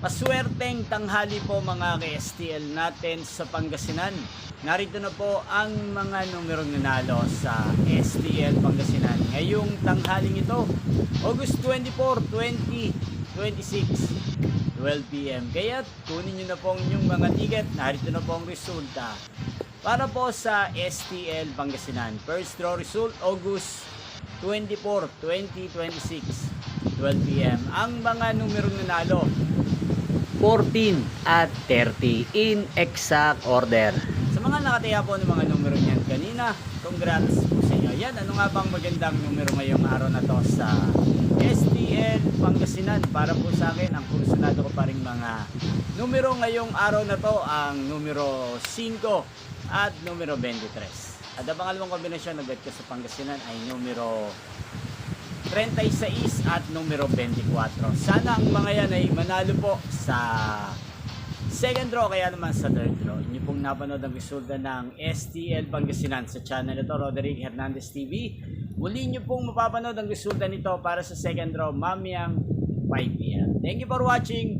Paswerteng tanghali po mga ka-STL natin sa Pangasinan. Narito na po ang mga numerong nanalo sa STL Pangasinan ngayong tanghaling ito, August 24, 2026, 12 p.m. Kaya kunin nyo na po yung mga ticket. Narito na po ang resulta para po sa STL Pangasinan. First draw result, August 24, 2026, 12 p.m. Ang mga numerong nanalo, 14 at 30 in exact order. Sa mga nakataya po ng mga numero niyan kanina, congrats po sa inyo. Yan, ano nga bang magandang numero ngayong araw na to sa STL Pangasinan? Para po sa akin, ang kursunado ko pa rin mga numero ngayong araw na to, ang numero 5 at numero 23. At ang pangalawang kombinasyon na bet ko sa Pangasinan ay numero 36 at numero 24. Sana ang mga yan ay manalo po sa second draw, kaya naman sa third draw. Inyo pong napanood ang resulta ng STL Pangasinan sa channel ito, Roderick Hernandez TV. Muli nyo pong mapapanood ang resulta nito para sa second draw mamayang 5 p.m. Thank you for watching.